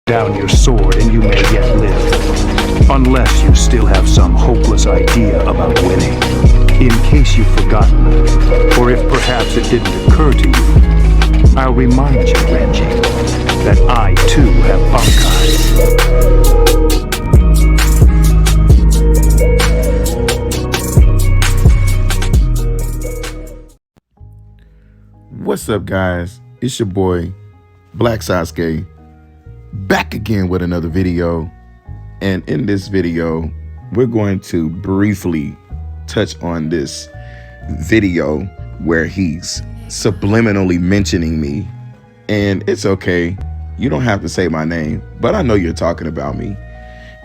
down your sword and you may yet live. Unless you still have some hopeless idea about winning. In case you've forgotten, or if perhaps it didn't occur to you, I'll remind you, Renji, that I too have Bankai. What's up, guys? It's your boy Black Sasuke, back again with another video. And in this video, we're going to briefly touch on this video where he's subliminally mentioning me. And it's okay, you don't have to say my name, but I know you're talking about me,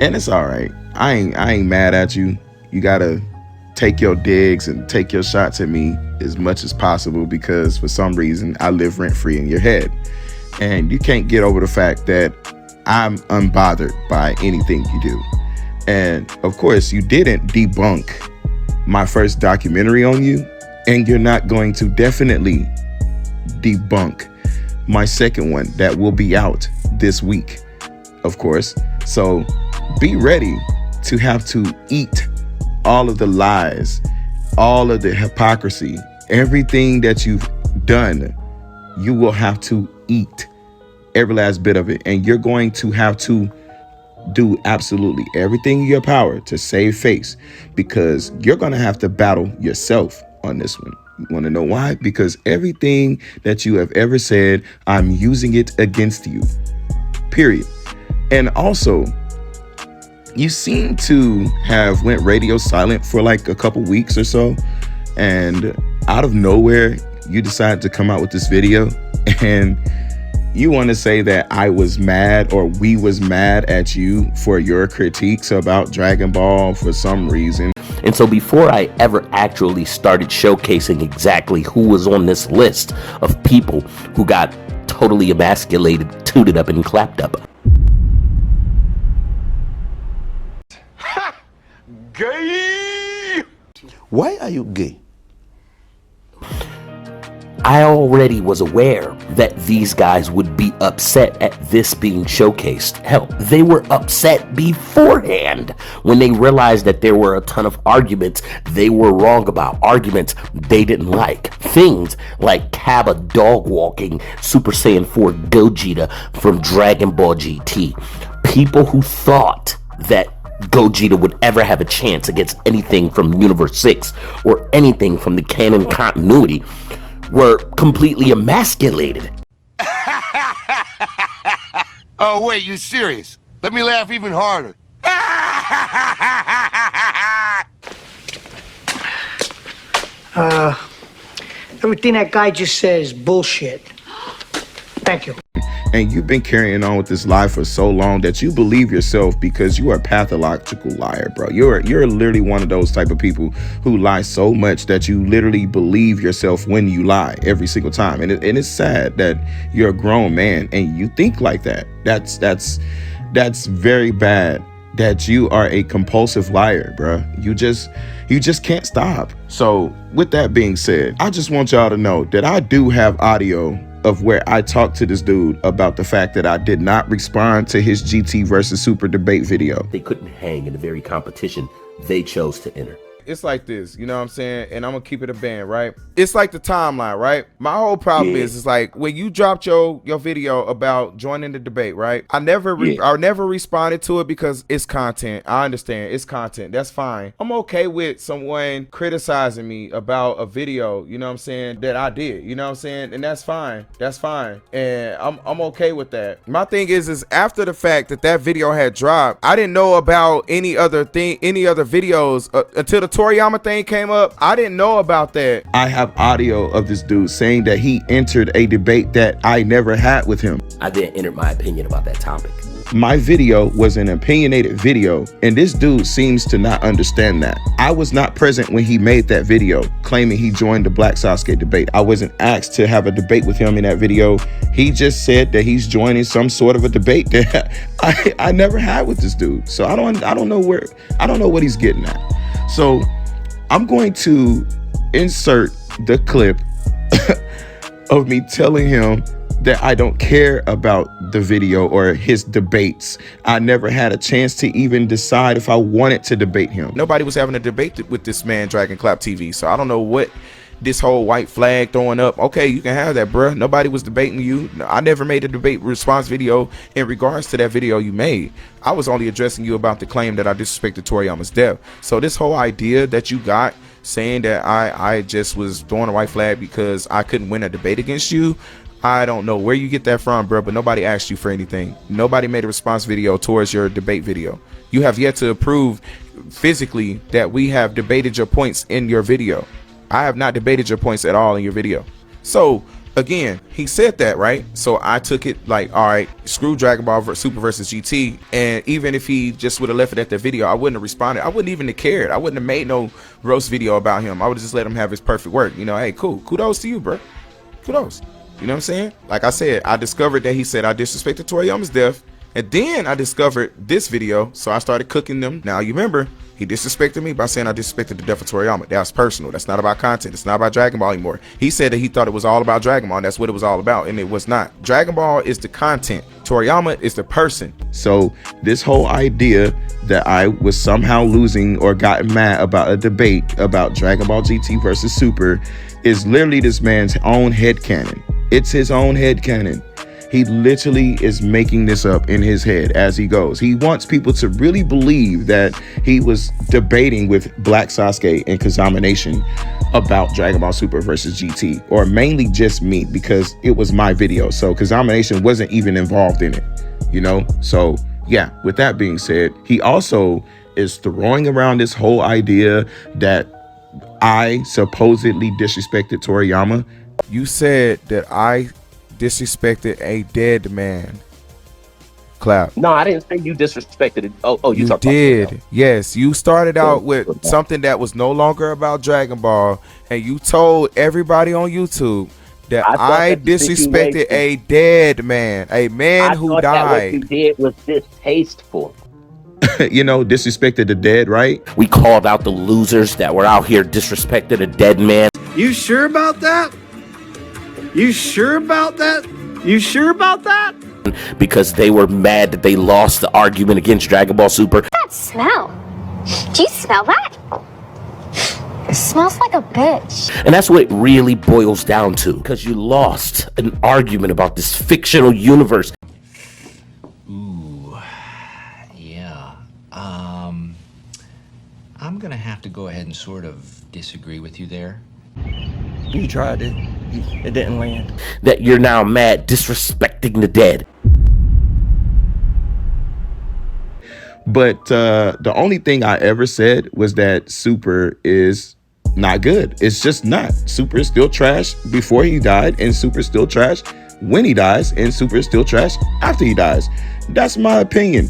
and it's all right. I ain't mad at you. You gotta take your digs and take your shots at me as much as possible, because for some reason I live rent-free in your head, and you can't get over the fact that I'm unbothered by anything you do. And of course, you didn't debunk my first documentary on you, and you're not going to definitely debunk my second one that will be out this week, of course. So be ready to have to eat all of the lies, all of the hypocrisy, everything that you've done. You will have to eat every last bit of it, and you're going to have to do absolutely everything in your power to save face, because you're going to have to battle yourself on this one. You want to know why? Because everything that you have ever said, I'm using it against you, period. And also, you seem to have went radio silent for like a couple weeks or so, and out of nowhere you decided to come out with this video, and you want to say that I was mad, or we was mad at you for your critiques about Dragon Ball for some reason. And so before I ever actually started showcasing exactly who was on this list of people who got totally emasculated, tooted up, and clapped up, Gay! Why are you gay? I already was aware that these guys would be upset at this being showcased. Hell, they were upset beforehand when they realized that there were a ton of arguments they were wrong about, arguments they didn't like. Things like Kaba dog walking Super Saiyan 4 Gogeta from Dragon Ball GT. People who thought that Gogeta would ever have a chance against anything from Universe 6 or anything from the canon continuity were completely emasculated. Oh, wait, you serious? Let me laugh even harder. Everything that guy just said is bullshit. Thank you. And you've been carrying on with this lie for so long that you believe yourself, because you are a pathological liar, bro. You're literally one of those type of people who lie so much that you literally believe yourself when you lie every single time. And it's sad that you're a grown man and you think like that. That's very bad. That you are a compulsive liar, bro. You just can't stop. So with that being said, I just want y'all to know that I do have audio of where I talked to this dude about the fact that I did not respond to his GT versus Super debate video. They couldn't hang in the very competition they chose to enter. It's like this, you know what I'm saying? And I'm gonna keep it a band, right? It's like the timeline, right? My whole problem is like when you dropped your video about joining the debate, right? I never responded to it because it's content. I understand it's content. That's fine. I'm okay with someone criticizing me about a video, you know what I'm saying, that I did, you know what I'm saying? And that's fine. That's fine. And I'm okay with that. My thing is after the fact that video had dropped, I didn't know about any other videos until the Toriyama thing came up. I didn't know about that. I have audio of this dude saying that he entered a debate that I never had with him. I then entered my opinion about that topic. My video was an opinionated video, and this dude seems to not understand that. I was not present when he made that video claiming he joined the Black Sasuke debate. I wasn't asked to have a debate with him in that video. He just said that he's joining some sort of a debate that I never had with this dude. So I don't know what he's getting at. So I'm going to insert the clip of me telling him that I don't care about the video or his debates. I never had a chance to even decide if I wanted to debate him. Nobody was having a debate with this man, DragonClaptv. So I don't know what this whole white flag throwing up. Okay, you can have that, bruh. Nobody was debating you. I never made a debate response video in regards to that video you made. I was only addressing you about the claim that I disrespected Toriyama's death. So this whole idea that you got saying that I just was throwing a white flag because I couldn't win a debate against you, I don't know where you get that from, bro, but nobody asked you for anything. Nobody made a response video towards your debate video. You have yet to prove physically that we have debated your points in your video. I have not debated your points at all in your video. So again, he said that, right? So I took it like, all right, screw Dragon Ball Super versus GT. And even if he just would have left it at the video, I wouldn't have responded. I wouldn't even have cared. I wouldn't have made no roast video about him. I would have just let him have his perfect work. You know, hey, cool. Kudos to you, bro. Kudos. You know what I'm saying? Like I said, I discovered that he said I disrespected Toriyama's death. And then I discovered this video. So I started cooking them. Now you remember, he disrespected me by saying I disrespected the death of Toriyama. That's personal. That's not about content. It's not about Dragon Ball anymore. He said that he thought it was all about Dragon Ball. And that's what it was all about. And it was not. Dragon Ball is the content. Toriyama is the person. So this whole idea that I was somehow losing or gotten mad about a debate about Dragon Ball GT versus Super is literally this man's own headcanon. It's his own headcanon. He literally is making this up in his head as he goes. He wants people to really believe that he was debating with Black Sasuke and KaZamaNaTion about Dragon Ball Super versus GT, or mainly just me, because it was my video. So KaZamaNaTion wasn't even involved in it, you know? So yeah, with that being said, he also is throwing around this whole idea that I supposedly disrespected Toriyama. You said that I disrespected a dead man. Clap. No, I didn't say you disrespected it. Oh, you did. Yes, you started out with something that was no longer about Dragon Ball, and you told everybody on YouTube that I disrespected a dead man, a man who died. What you did was distasteful. You know, disrespected the dead, right? We called out the losers that were out here disrespected a dead man. You sure about that? You sure about that? You sure about that? Because they were mad that they lost the argument against Dragon Ball Super. That smell. Do you smell that? It smells like a bitch. And that's what it really boils down to. Because you lost an argument about this fictional universe. Ooh, yeah. I'm gonna have to go ahead and sort of disagree with you there. You tried it. It didn't land. That you're now mad disrespecting the dead. But the only thing I ever said was that Super is not good. It's just not. Super is still trash before he died, and Super is still trash when he dies, and Super is still trash after he dies. That's my opinion.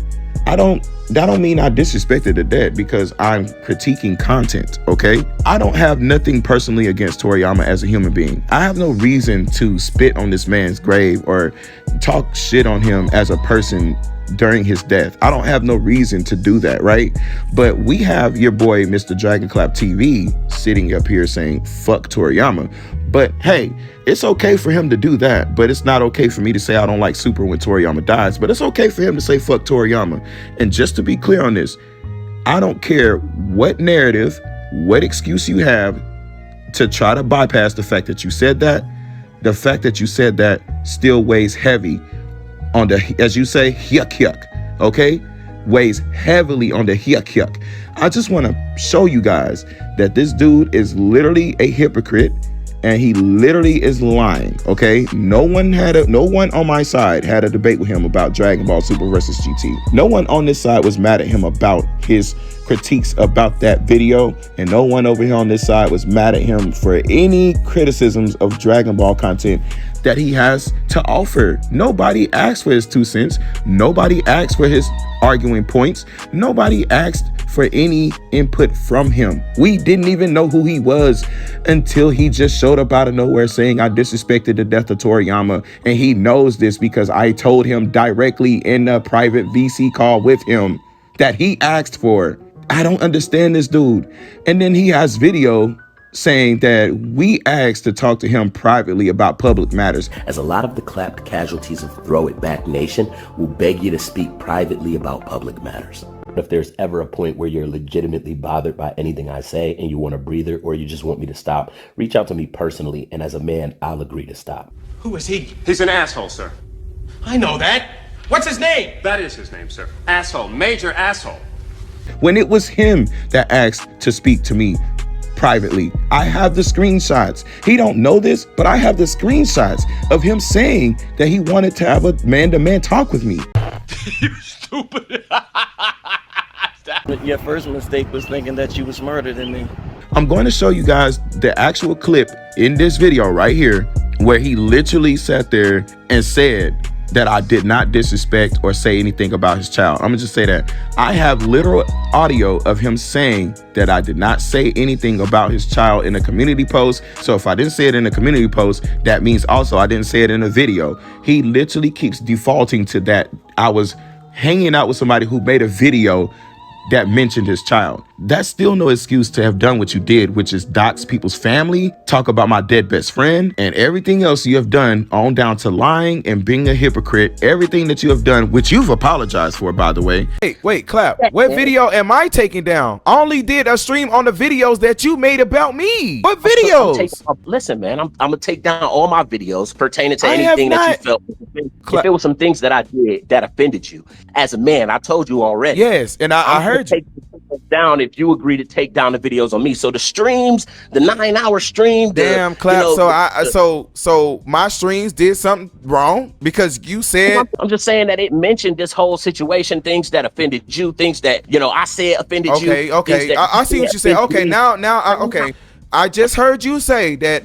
That don't mean I disrespected the dead because I'm critiquing content, okay? I don't have nothing personally against Toriyama as a human being. I have no reason to spit on this man's grave or talk shit on him as a person during his death. I don't have no reason to do that, right? But we have your boy, Mr. Dragonclaptv, sitting up here saying, fuck Toriyama. But hey, it's okay for him to do that, but it's not okay for me to say I don't like Super when Toriyama dies, but it's okay for him to say fuck Toriyama. And just to be clear on this, I don't care what narrative, what excuse you have to try to bypass the fact that you said that. The fact that you said that still weighs heavy on the, as you say, yuck yuck, okay? Weighs heavily on the yuck yuck. I just want to show you guys that this dude is literally a hypocrite and he literally is lying, okay? No one on my side had a debate with him about Dragon Ball Super versus GT. No one on this side was mad at him about his critiques about that video, and no one over here on this side was mad at him for any criticisms of Dragon Ball content that he has to offer. Nobody asked for his 2 cents. Nobody asked for his arguing points. Nobody asked for any input from him. We didn't even know who he was until he just showed up out of nowhere saying I disrespected the death of Toriyama, and he knows this because I told him directly in a private VC call with him that he asked for. I don't understand this dude. And then he has video saying that we asked to talk to him privately about public matters. As a lot of the clapped casualties of Throw It Back Nation will beg you to speak privately about public matters. If there's ever a point where you're legitimately bothered by anything I say and you want a breather or you just want me to stop, reach out to me personally, and as a man, I'll agree to stop. Who is he? He's an asshole, sir. I know that. What's his name? That is his name, sir. Asshole. Major asshole. When it was him that asked to speak to me privately, I have the screenshots. He don't know this, but I have the screenshots of him saying that he wanted to have a man-to-man talk with me. You stupid. Your first mistake was thinking that you was smarter than me. I'm going to show you guys the actual clip in this video right here where he literally sat there and said that I did not disrespect or say anything about his child. I'm gonna just say that. I have literal audio of him saying that I did not say anything about his child in a community post. So if I didn't say it in a community post, that means also I didn't say it in a video. He literally keeps defaulting to that. I was hanging out with somebody who made a video that mentioned his child. That's still no excuse to have done what you did, which is dox people's family, talk about my dead best friend, and everything else you have done on down to lying and being a hypocrite. Everything that you have done, which you've apologized for, by the way. Wait, Clap. What video am I taking down? I only did a stream on the videos that you made about me. What videos? Listen, man, I'm gonna take down all my videos pertaining to anything that you felt. If there was some things that I did that offended you, as a man, I told you already. Yes, and I heard you. Down if you agree to take down the videos on me. So the streams, the 9-hour stream. Damn, Clap. You know, so my streams did something wrong because you said. I'm just saying that it mentioned this whole situation, things that offended you, things that I said offended you. Okay. I see what you said. Okay, okay. I just heard you say that.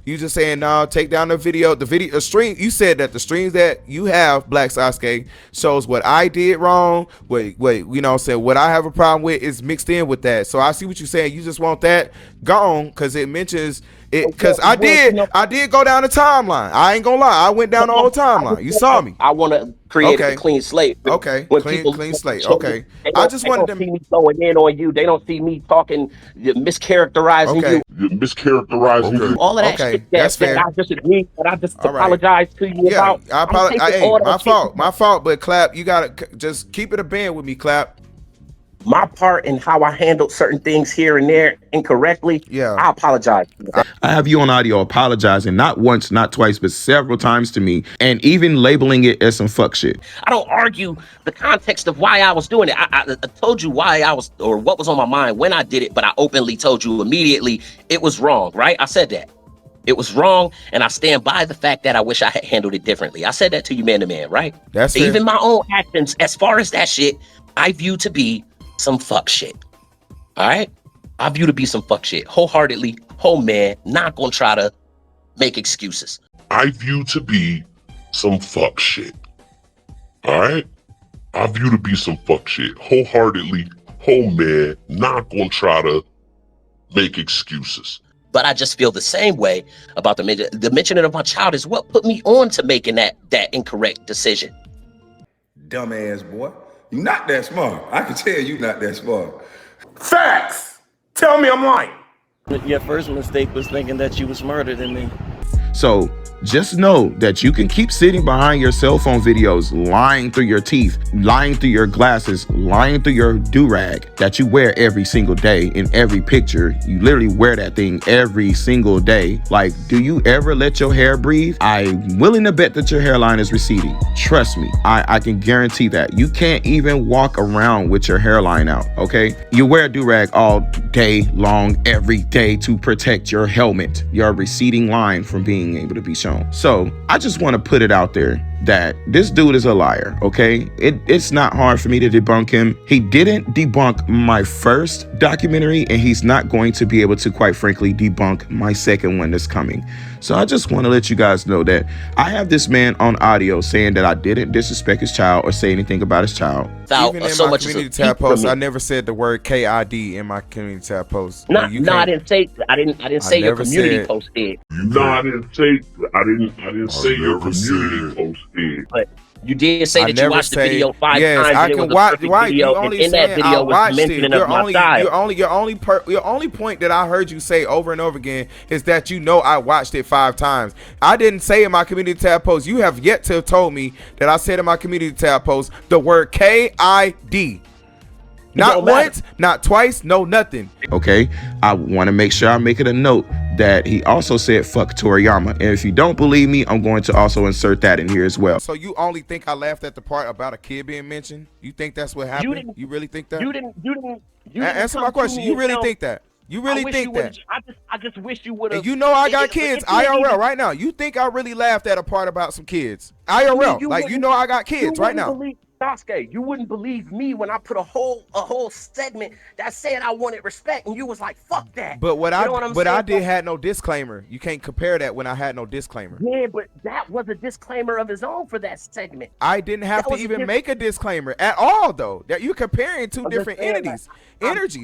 You just saying take down the video stream. You said that the streams that you have, Black Sasuke, shows what I did wrong. Wait, what I have a problem with is mixed in with that. So I see what you're saying. You just want that gone because it mentions it. Because I did go down the timeline. I ain't gonna lie. I went down the whole timeline. You saw me. I want to create a clean slate. Okay, clean slate. Okay. I just wanted to see me going in on you. They don't see me talking, mischaracterizing you. Mischaracterizing you. All of that shit that I just agreed, that I just apologize to you about. I apologize. My fault. But Clap, you gotta just keep it a band with me, Clap. My part in how I handled certain things here and there incorrectly, I apologize. I have you on audio apologizing not once, not twice, but several times to me, and even labeling it as some fuck shit. I don't argue the context of why I was doing it. I told you why I was, or what was on my mind when I did it, but I openly told you immediately it was wrong, right? I said that. It was wrong, and I stand by the fact that I wish I had handled it differently. I said that to you man to man, right? That's it. Even my own actions, as far as that shit, I view to be some fuck shit. All right? I view to be some fuck shit. Wholeheartedly, whole man, not gonna try to make excuses. I view to be some fuck shit. All right? I view to be some fuck shit. Wholeheartedly, whole man, not gonna try to make excuses. But I just feel the same way about the mentioning of my child is what put me on to making that incorrect decision. Dumbass boy. You're not that smart. I can tell you're not that smart. Facts! Tell me I'm lying. Your first mistake was thinking that you was smarter than me. So just know that you can keep sitting behind your cell phone videos, lying through your teeth, lying through your glasses, lying through your do-rag that you wear every single day in every picture. You literally wear that thing every single day. Like, do you ever let your hair breathe? I'm willing to bet that your hairline is receding. Trust me, I can guarantee that. You can't even walk around with your hairline out, okay? You wear a do-rag all day long, every day to protect your helmet, your receding line from being able to be shown. So I just want to put it out there that this dude is a liar, okay? It's not hard for me to debunk him. He didn't debunk my first documentary, and he's not going to be able to, quite frankly, debunk my second one that's coming. So I just want to let you guys know that I have this man on audio saying that I didn't disrespect his child or say anything about his child. Even in my community tab post, I never said the word KID in my community tab post. I didn't say your community post did. No, I didn't say your community post did. But You did say that you watched the video 5 yes, times. I and it can was a watch. perfect Right, video, you only and in that saying video I was watched it. mentioning of my style. Your only point that I heard you say over and over again is that you know I watched it 5 times. I didn't say in my community tab post. You have yet to have told me that I said in my community tab post the word KID. Not once, not twice, no nothing. Okay, I want to make sure I make it a note that he also said fuck Toriyama. And if you don't believe me, I'm going to also insert that in here as well. So you only think I laughed at the part about a kid being mentioned? You think that's what happened? You really think that? You didn't answer my question. You really think that? You really think that? I just wish you would have. You know I got kids IRL right now. You think I really laughed at a part about some kids IRL? Like you know I got kids right now. Sasuke, you wouldn't believe me when I put a whole segment that said I wanted respect, and you was like, "Fuck that." But I did had no disclaimer. You can't compare that when I had no disclaimer. Yeah, but that was a disclaimer of his own for that segment. I didn't have to even make a disclaimer at all, though. That you're comparing two different energies.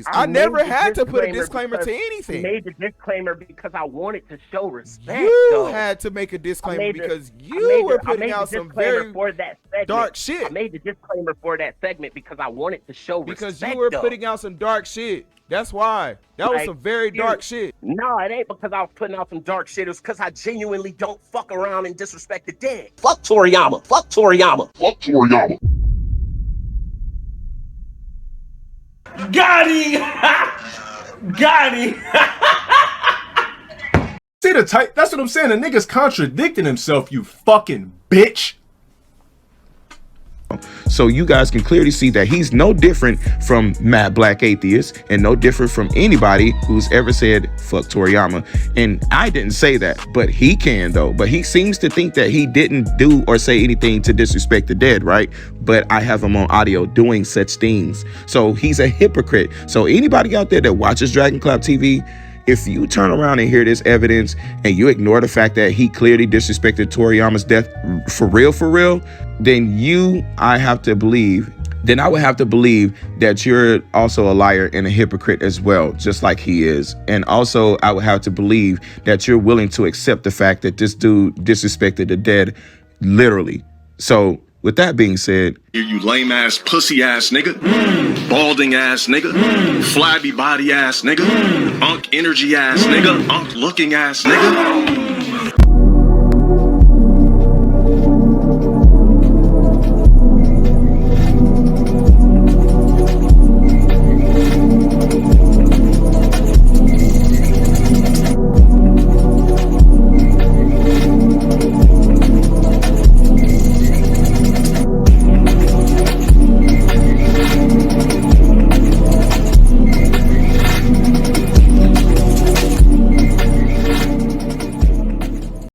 I never had to put a disclaimer to anything. I made the disclaimer because I wanted to show respect. You had to make a disclaimer because you were putting out some very dark shit. I made the disclaimer for that segment because I wanted to show respect. Because you were putting out some dark shit. That's why. That was some very dark shit. No, it ain't because I was putting out some dark shit. It was because I genuinely don't fuck around and disrespect the dead. Fuck Toriyama. Fuck Toriyama. Fuck Toriyama. Got him! Got him! See the type? That's what I'm saying. The nigga's contradicting himself, you fucking bitch. So you guys can clearly see that he's no different from Mad Black Atheist and no different from anybody who's ever said fuck Toriyama. And I didn't say that, but he can though. But he seems to think that he didn't do or say anything to disrespect the dead, right? But I have him on audio doing such things. So he's a hypocrite. So anybody out there that watches Dragonclap TV, if you turn around and hear this evidence and you ignore the fact that he clearly disrespected Toriyama's death for real, then I would have to believe that you're also a liar and a hypocrite as well, just like he is. And also I would have to believe that you're willing to accept the fact that this dude disrespected the dead literally. So with that being said, you lame ass pussy ass nigga, balding ass nigga, flabby body ass nigga, unk energy ass nigga, unk looking ass nigga.